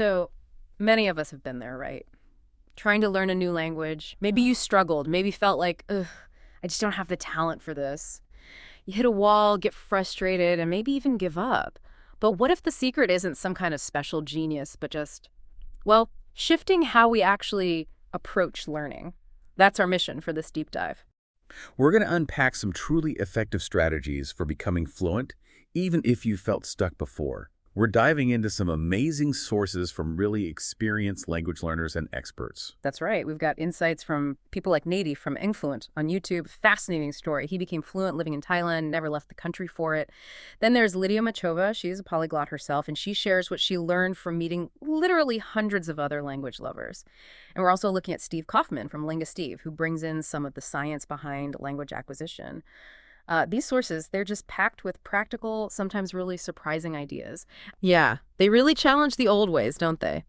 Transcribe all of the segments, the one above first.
So many of us have been there, right? Trying to learn a new language. Maybe you struggled, maybe felt like, ugh, I just don't have the talent for this. You hit a wall, get frustrated, and maybe even give up. But what if the secret isn't some kind of special genius, but just, well, shifting how we actually approach learning? That's our mission for this deep dive. We're going to unpack some truly effective strategies for becoming fluent, even if you felt stuck before. We're diving into some amazing sources from really experienced language learners and experts. That's right. We've got insights from people like Nady from Fluent on YouTube. Fascinating story. He became fluent living in Thailand, never left the country for it. Then there's Lydia Machova. She's a polyglot herself, and she shares what she learned from meeting literally hundreds of other language lovers. And we're also looking at Steve Kaufman from Steve, who brings in some of the science behind language acquisition. These sources, they're just packed with practical, sometimes really surprising ideas. Yeah, they really challenge the old ways, don't they?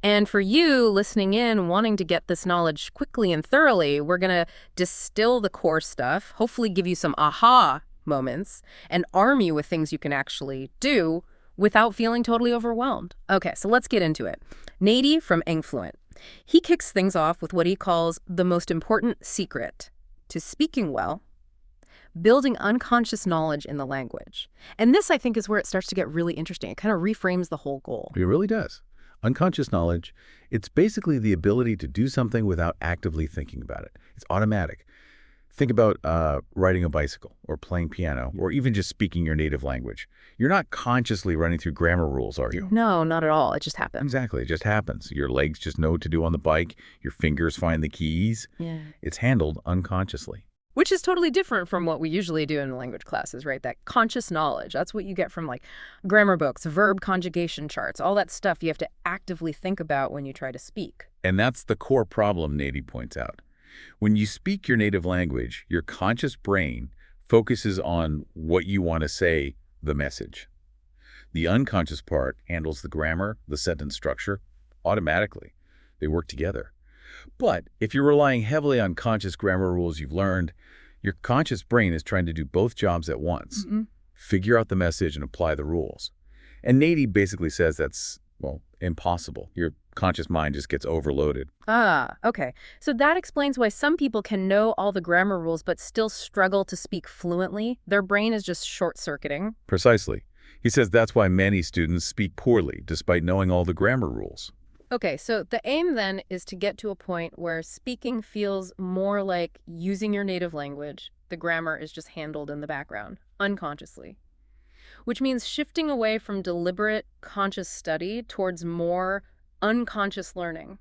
And for you listening in, wanting to get this knowledge quickly and thoroughly, we're going to distill the core stuff, hopefully give you some aha moments, and arm you with things you can actually do without feeling totally overwhelmed. Okay, so let's get into it. Nady from Fluent. He kicks things off with what he calls the most important secret to speaking well: building unconscious knowledge in the language. And this, I think, is where it starts to get really interesting. It kind of reframes the whole goal. It really does. Unconscious knowledge, it's basically the ability to do something without actively thinking about it. It's automatic. Think about riding a bicycle or playing piano or even just speaking your native language. You're not consciously running through grammar rules, are you? No, not at all. It just happens. Exactly. It just happens. Your legs just know what to do on the bike. Your fingers find the keys. Yeah. It's handled unconsciously. Which is totally different from what we usually do in language classes, right? That conscious knowledge, that's what you get from like grammar books, verb conjugation charts, all that stuff you have to actively think about when you try to speak. And that's the core problem, Nady points out. When you speak your native language, your conscious brain focuses on what you want to say, the message. The unconscious part handles the grammar, the sentence structure, automatically. They work together. But if you're relying heavily on conscious grammar rules you've learned, your conscious brain is trying to do both jobs at once. Figure out the message and apply the rules. And Nady basically says that's, well, impossible. Your conscious mind just gets overloaded. Ah, okay. So that explains why some people can know all the grammar rules but still struggle to speak fluently. Their brain is just short-circuiting. Precisely. He says that's why many students speak poorly despite knowing all the grammar rules. Okay, so the aim then is to get to a point where speaking feels more like using your native language. The grammar is just handled in the background, unconsciously. Which means shifting away from deliberate, conscious study towards more unconscious learning.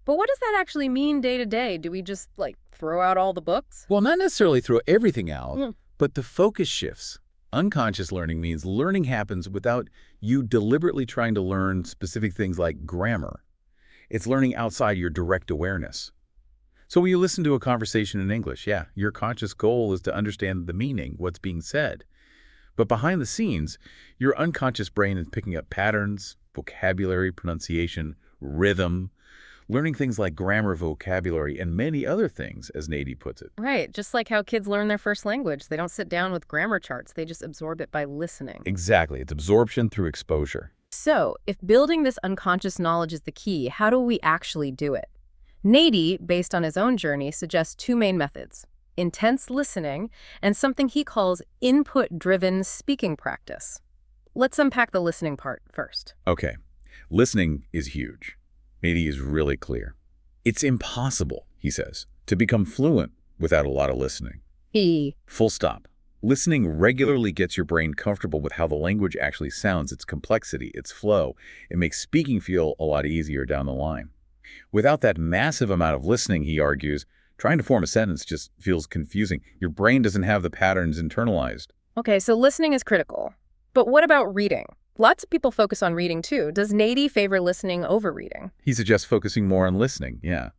But what does that actually mean day to day? Do we just, like, throw out all the books? Well, not necessarily throw everything out, but the focus shifts. Unconscious learning means learning happens without you deliberately trying to learn specific things like grammar. It's learning outside your direct awareness. So when you listen to a conversation in English, yeah, your conscious goal is to understand the meaning, what's being said. But behind the scenes, your unconscious brain is picking up patterns, vocabulary, pronunciation, rhythm, learning things like grammar, vocabulary, and many other things, as Nady puts it. Right, just like how kids learn their first language. They don't sit down with grammar charts. They just absorb it by listening. Exactly. It's absorption through exposure. So, if building this unconscious knowledge is the key, how do we actually do it? Nady, based on his own journey, suggests two main methods: intense listening and something he calls input-driven speaking practice. Let's unpack the listening part first. Okay. Listening is huge. Nady is really clear. It's impossible, he says, to become fluent without a lot of listening. Full stop. Listening regularly gets your brain comfortable with how the language actually sounds, its complexity, its flow. It makes speaking feel a lot easier down the line. Without that massive amount of listening, he argues, trying to form a sentence just feels confusing. Your brain doesn't have the patterns internalized. Okay, so listening is critical. But what about reading? Lots of people focus on reading too. Does Nady favor listening over reading? He suggests focusing more on listening, yeah.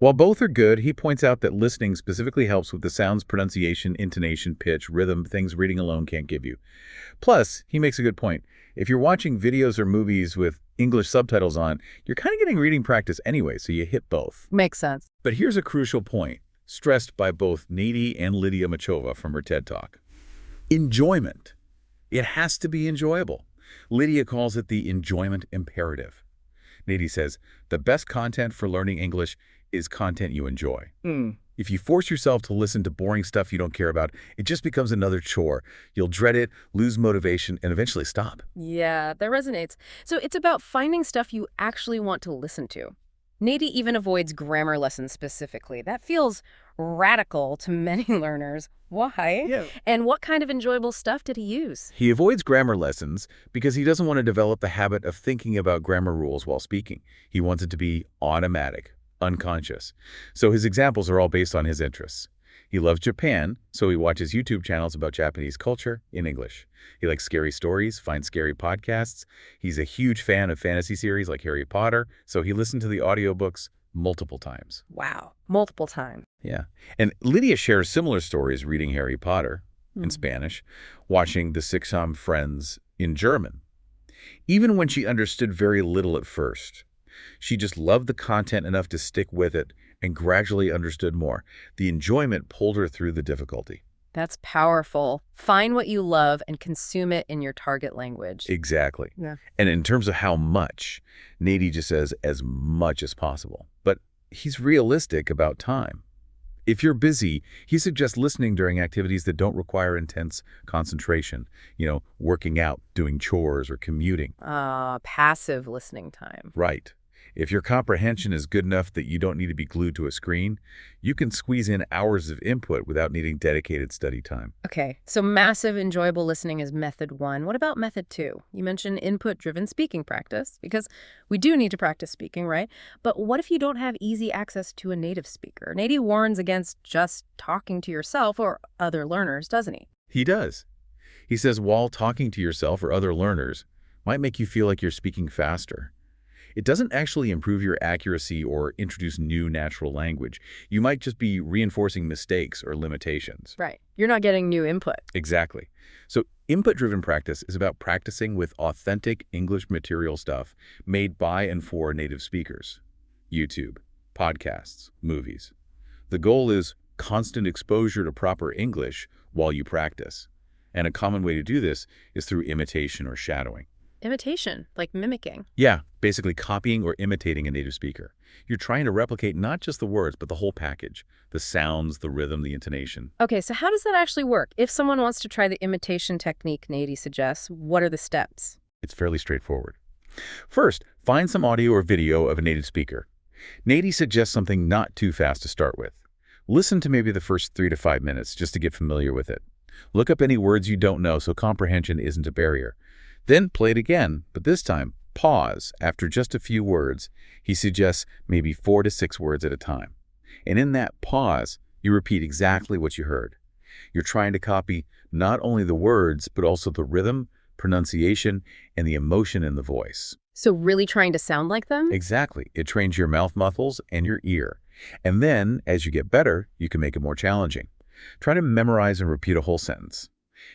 While both are good, he points out that listening specifically helps with the sounds, pronunciation, intonation, pitch, rhythm, things reading alone can't give you. Plus, he makes a good point. If you're watching videos or movies with English subtitles on, you're kind of getting reading practice anyway, so you hit both. Makes sense. But here's a crucial point, stressed by both Nady and Lydia Machova from her TED Talk. Enjoyment. It has to be enjoyable. Lydia calls it the enjoyment imperative. Nady says, the best content for learning English is content you enjoy. If you force yourself to listen to boring stuff you don't care about, it just becomes another chore. You'll dread it, lose motivation, and eventually stop. Yeah, that resonates. So it's about finding stuff you actually want to listen to. Nady even avoids grammar lessons specifically. That feels radical to many learners. Why? Yeah. And what kind of enjoyable stuff did he use? He avoids grammar lessons because he doesn't want to develop the habit of thinking about grammar rules while speaking. He wants it to be automatic, unconscious. So his examples are all based on his interests. He loves Japan, so he watches YouTube channels about Japanese culture in English. He likes scary stories, finds scary podcasts. He's a huge fan of fantasy series like Harry Potter, so he listened to the audiobooks multiple times. Wow, multiple times. Yeah. And Lydia shares similar stories reading Harry Potter in Spanish, watching The Sitcom Friends in German. Even when she understood very little at first, she just loved the content enough to stick with it and gradually understood more. The enjoyment pulled her through the difficulty. That's powerful. Find what you love and consume it in your target language. Exactly. Yeah. And in terms of how much, Nady just says as much as possible. But he's realistic about time. If you're busy, he suggests listening during activities that don't require intense concentration. Working out, doing chores, or commuting. Passive listening time. Right. If your comprehension is good enough that you don't need to be glued to a screen, you can squeeze in hours of input without needing dedicated study time. Okay, so massive, enjoyable listening is method 1. What about method 2? You mentioned input-driven speaking practice, because we do need to practice speaking, right? But what if you don't have easy access to a native speaker? Nady warns against just talking to yourself or other learners, doesn't he? He does. He says while talking to yourself or other learners might make you feel like you're speaking faster. It doesn't actually improve your accuracy or introduce new natural language. You might just be reinforcing mistakes or limitations. Right. You're not getting new input. Exactly. So input-driven practice is about practicing with authentic English material stuff made by and for native speakers. YouTube, podcasts, movies. The goal is constant exposure to proper English while you practice. And a common way to do this is through imitation or shadowing. Imitation, like mimicking. Yeah, basically copying or imitating a native speaker. You're trying to replicate not just the words, but the whole package. The sounds, the rhythm, the intonation. Okay, so how does that actually work? If someone wants to try the imitation technique Nady suggests, what are the steps? It's fairly straightforward. First, find some audio or video of a native speaker. Nady suggests something not too fast to start with. Listen to maybe the first 3 to 5 minutes just to get familiar with it. Look up any words you don't know so comprehension isn't a barrier. Then play it again, but this time, pause after just a few words. He suggests maybe 4 to 6 words at a time. And in that pause, you repeat exactly what you heard. You're trying to copy not only the words, but also the rhythm, pronunciation, and the emotion in the voice. So really trying to sound like them? Exactly. It trains your mouth muscles and your ear. And then, as you get better, you can make it more challenging. Try to memorize and repeat a whole sentence.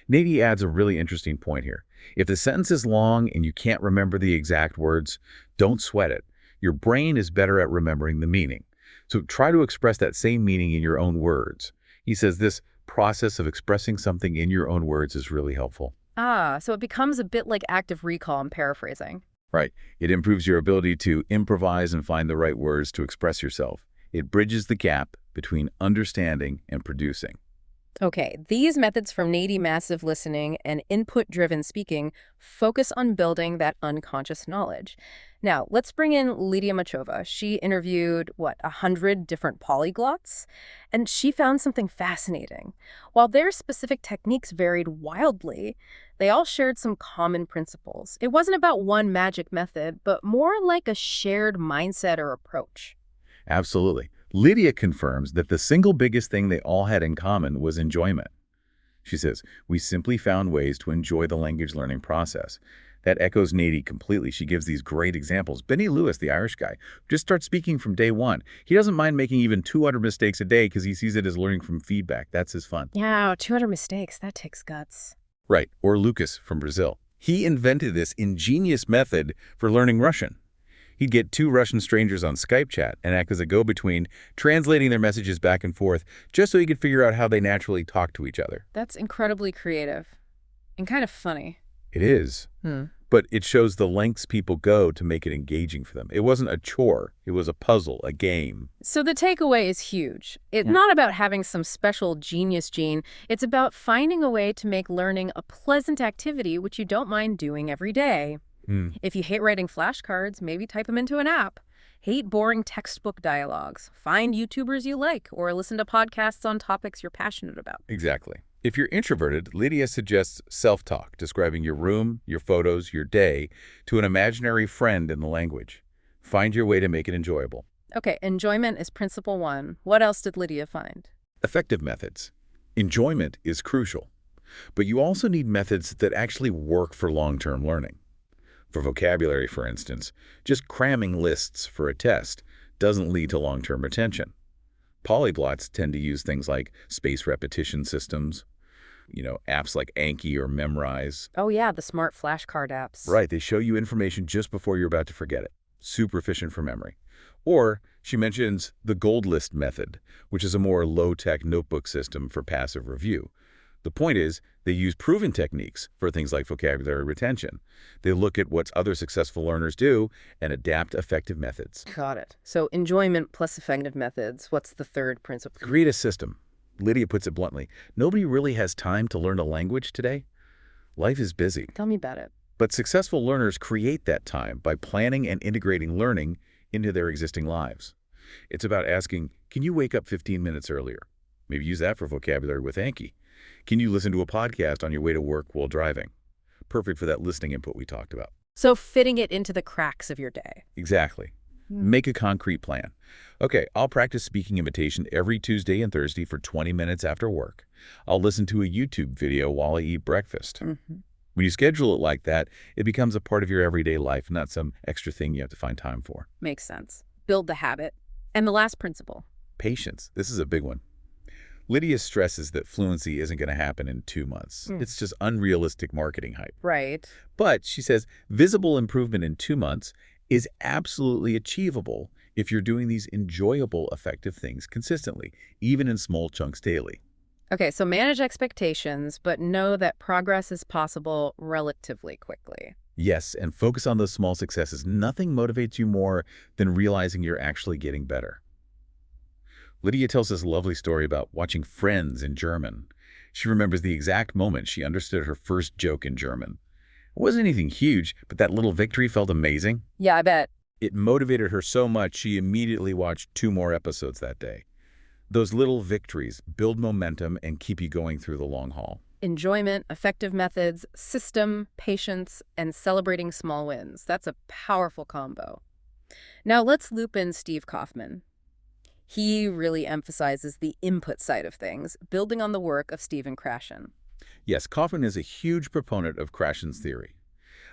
Nady adds a really interesting point here. If the sentence is long and you can't remember the exact words, don't sweat it. Your brain is better at remembering the meaning. So try to express that same meaning in your own words. He says this process of expressing something in your own words is really helpful. So it becomes a bit like active recall, I'm paraphrasing. Right. It improves your ability to improvise and find the right words to express yourself. It bridges the gap between understanding and producing. Okay, these methods from Nady massive listening and input-driven speaking focus on building that unconscious knowledge. Now, let's bring in Lydia Machova. She interviewed, 100 different polyglots? And she found something fascinating. While their specific techniques varied wildly, they all shared some common principles. It wasn't about one magic method, but more like a shared mindset or approach. Absolutely. Lydia confirms that the single biggest thing they all had in common was enjoyment. She says, we simply found ways to enjoy the language learning process. That echoes Nady completely. She gives these great examples. Benny Lewis, the Irish guy, just starts speaking from day one. He doesn't mind making even 200 mistakes a day because he sees it as learning from feedback. That's his fun. Yeah, 200 mistakes. That takes guts. Right. Or Lucas from Brazil. He invented this ingenious method for learning Russian. He'd get 2 Russian strangers on Skype chat and act as a go-between, translating their messages back and forth, just so he could figure out how they naturally talk to each other. That's incredibly creative and kind of funny. It is. but it shows the lengths people go to make it engaging for them. It wasn't a chore. It was a puzzle, a game. So the takeaway is huge. It's Yeah. not about having some special genius gene. It's about finding a way to make learning a pleasant activity which you don't mind doing every day. Hmm. If you hate writing flashcards, maybe type them into an app. Hate boring textbook dialogues. Find YouTubers you like or listen to podcasts on topics you're passionate about. Exactly. If you're introverted, Lydia suggests self-talk, describing your room, your photos, your day to an imaginary friend in the language. Find your way to make it enjoyable. Okay, enjoyment is principle one. What else did Lydia find? Effective methods. Enjoyment is crucial, but you also need methods that actually work for long-term learning. For vocabulary, for instance, just cramming lists for a test doesn't lead to long-term retention. Polyglots tend to use things like spaced repetition systems, apps like Anki or Memrise. Oh yeah, the smart flashcard apps. Right, they show you information just before you're about to forget it. Super efficient for memory. Or she mentions the gold list method, which is a more low-tech notebook system for passive review. The point is, they use proven techniques for things like vocabulary retention. They look at what other successful learners do and adapt effective methods. Got it. So enjoyment plus effective methods. What's the third principle? Create a system. Lydia puts it bluntly. Nobody really has time to learn a language today. Life is busy. Tell me about it. But successful learners create that time by planning and integrating learning into their existing lives. It's about asking, can you wake up 15 minutes earlier? Maybe use that for vocabulary with Anki. Can you listen to a podcast on your way to work while driving? Perfect for that listening input we talked about. So fitting it into the cracks of your day. Exactly. Make a concrete plan. Okay, I'll practice speaking imitation every Tuesday and Thursday for 20 minutes after work. I'll listen to a YouTube video while I eat breakfast. Mm-hmm. When you schedule it like that, it becomes a part of your everyday life, not some extra thing you have to find time for. Makes sense. Build the habit. And the last principle. Patience. This is a big one. Lydia stresses that fluency isn't going to happen in 2 months. It's just unrealistic marketing hype. Right. But she says visible improvement in 2 months is absolutely achievable if you're doing these enjoyable, effective things consistently, even in small chunks daily. Okay, so manage expectations, but know that progress is possible relatively quickly. Yes, and focus on those small successes. Nothing motivates you more than realizing you're actually getting better. Lydia tells this lovely story about watching Friends in German. She remembers the exact moment she understood her first joke in German. It wasn't anything huge, but that little victory felt amazing. Yeah, I bet. It motivated her so much she immediately watched 2 more episodes that day. Those little victories build momentum and keep you going through the long haul. Enjoyment, effective methods, system, patience, and celebrating small wins. That's a powerful combo. Now let's loop in Steve Kaufman. He really emphasizes the input side of things, building on the work of Stephen Krashen. Yes, Kaufman is a huge proponent of Krashen's theory,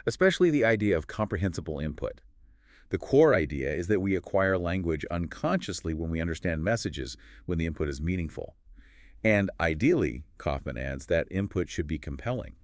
especially the idea of comprehensible input. The core idea is that we acquire language unconsciously when we understand messages when the input is meaningful. And ideally, Kaufman adds, that input should be compelling.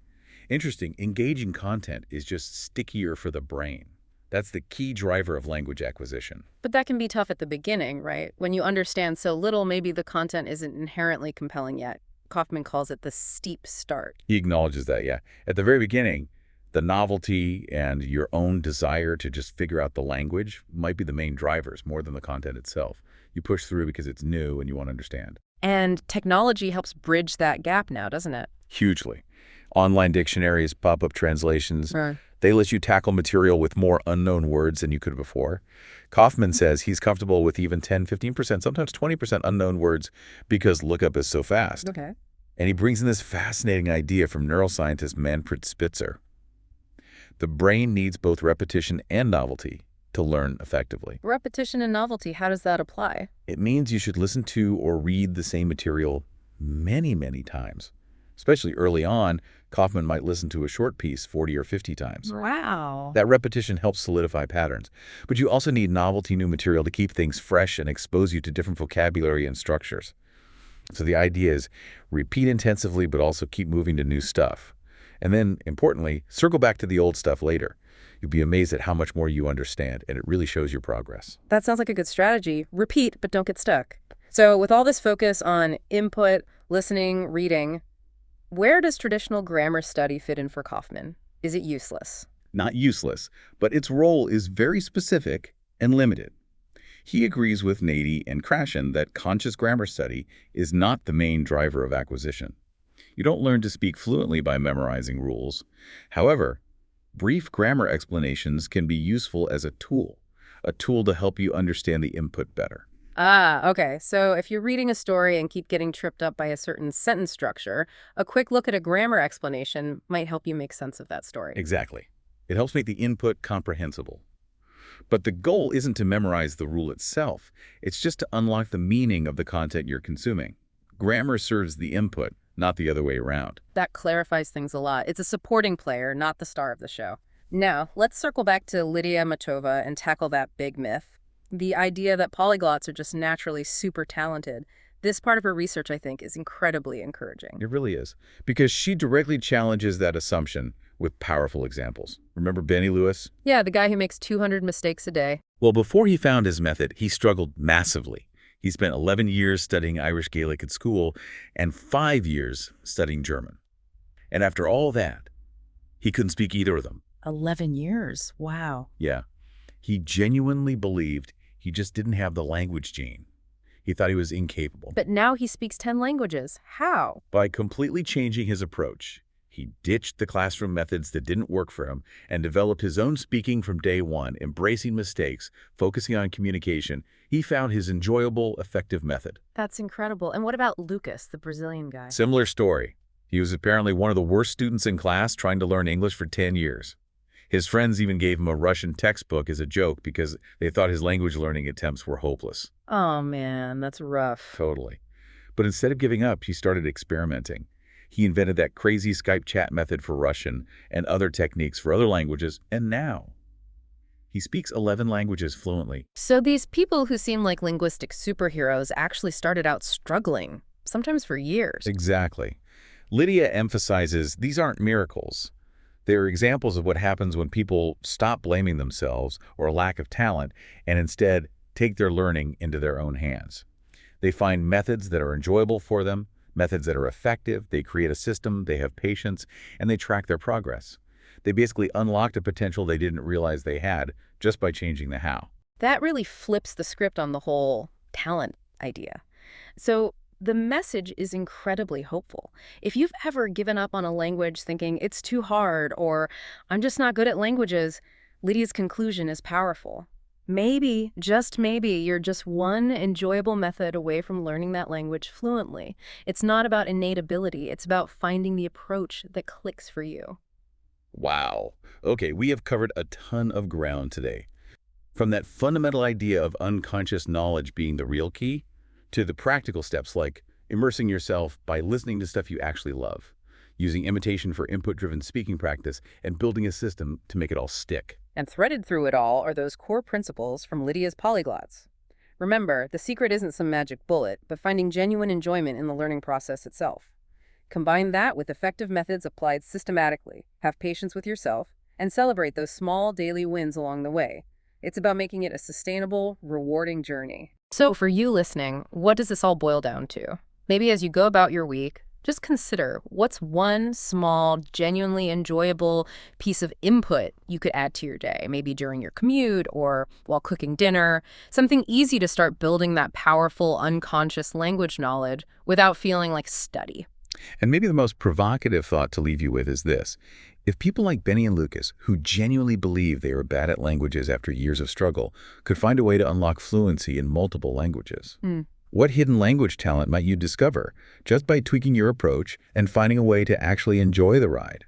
Interesting, engaging content is just stickier for the brain. That's the key driver of language acquisition. But that can be tough at the beginning, right? When you understand so little, maybe the content isn't inherently compelling yet. Kaufman calls it the steep start. He acknowledges that, yeah. At the very beginning, the novelty and your own desire to just figure out the language might be the main drivers more than the content itself. You push through because it's new and you want to understand. And technology helps bridge that gap now, doesn't it? Hugely. Online dictionaries, pop-up translations, Right. they let you tackle material with more unknown words than you could before. Kaufman says he's comfortable with even 10, 15%, sometimes 20% unknown words because lookup is so fast. Okay. And he brings in this fascinating idea from neuroscientist Manfred Spitzer. The brain needs both repetition and novelty to learn effectively. Repetition and novelty, how does that apply? It means you should listen to or read the same material many, many times. Especially early on, Kaufman might listen to a short piece 40 or 50 times. Wow. That repetition helps solidify patterns. But you also need novelty new material to keep things fresh and expose you to different vocabulary and structures. So the idea is repeat intensively, but also keep moving to new stuff. And then, importantly, circle back to the old stuff later. You'll be amazed at how much more you understand, and it really shows your progress. That sounds like a good strategy. Repeat, but don't get stuck. So with all this focus on input, listening, reading, where does traditional grammar study fit in for Kaufman? Is it useless? Not useless, but its role is very specific and limited. He agrees with Nady and Krashen that conscious grammar study is not the main driver of acquisition. You don't learn to speak fluently by memorizing rules. However, brief grammar explanations can be useful as a tool to help you understand the input better. Ah, okay. So if you're reading a story and keep getting tripped up by a certain sentence structure, a quick look at a grammar explanation might help you make sense of that story. Exactly. It helps make the input comprehensible. But the goal isn't to memorize the rule itself. It's just to unlock the meaning of the content you're consuming. Grammar serves the input, not the other way around. That clarifies things a lot. It's a supporting player, not the star of the show. Now, let's circle back to Lydia Machova and tackle that big myth. The idea that polyglots are just naturally super talented. This part of her research, I think, is incredibly encouraging. It really is. Because she directly challenges that assumption with powerful examples. Remember Benny Lewis? Yeah, the guy who makes 200 mistakes a day. Well, before he found his method, he struggled massively. He spent 11 years studying Irish Gaelic at school and 5 years studying German. And after all that, he couldn't speak either of them. 11 years. Wow. Yeah. He genuinely believed he just didn't have the language gene. He thought he was incapable. But now he speaks 10 languages. How? By completely changing his approach, he ditched the classroom methods that didn't work for him and developed his own speaking from day one, embracing mistakes, focusing on communication. He found his enjoyable, effective method. That's incredible. And what about Lucas, the Brazilian guy? Similar story. He was apparently one of the worst students in class trying to learn English for 10 years. His friends even gave him a Russian textbook as a joke because they thought his language learning attempts were hopeless. Oh, man, that's rough. Totally. But instead of giving up, he started experimenting. He invented that crazy Skype chat method for Russian and other techniques for other languages, and now he speaks 11 languages fluently. So these people who seem like linguistic superheroes actually started out struggling, sometimes for years. Exactly. Lydia emphasizes these aren't miracles. They are examples of what happens when people stop blaming themselves or a lack of talent and instead take their learning into their own hands. They find methods that are enjoyable for them, methods that are effective, they create a system, they have patience, and they track their progress. They basically unlocked a potential they didn't realize they had just by changing the how. That really flips the script on the whole talent idea. So the message is incredibly hopeful. If you've ever given up on a language thinking it's too hard or I'm just not good at languages, Lydia's conclusion is powerful. Maybe, just maybe, you're just one enjoyable method away from learning that language fluently. It's not about innate ability. It's about finding the approach that clicks for you. Wow. Okay, we have covered a ton of ground today. From that fundamental idea of unconscious knowledge being the real key, to the practical steps like immersing yourself by listening to stuff you actually love, using imitation for input-driven speaking practice, and building a system to make it all stick. And threaded through it all are those core principles from Lydia's polyglots. Remember, the secret isn't some magic bullet, but finding genuine enjoyment in the learning process itself. Combine that with effective methods applied systematically, have patience with yourself, and celebrate those small daily wins along the way. It's about making it a sustainable, rewarding journey. So for you listening, what does this all boil down to? Maybe as you go about your week, just consider what's one small, genuinely enjoyable piece of input you could add to your day, maybe during your commute or while cooking dinner, something easy to start building that powerful, unconscious language knowledge without feeling like study. And maybe the most provocative thought to leave you with is this. If people like Benny and Lucas, who genuinely believe they are bad at languages after years of struggle, could find a way to unlock fluency in multiple languages, what hidden language talent might you discover just by tweaking your approach and finding a way to actually enjoy the ride?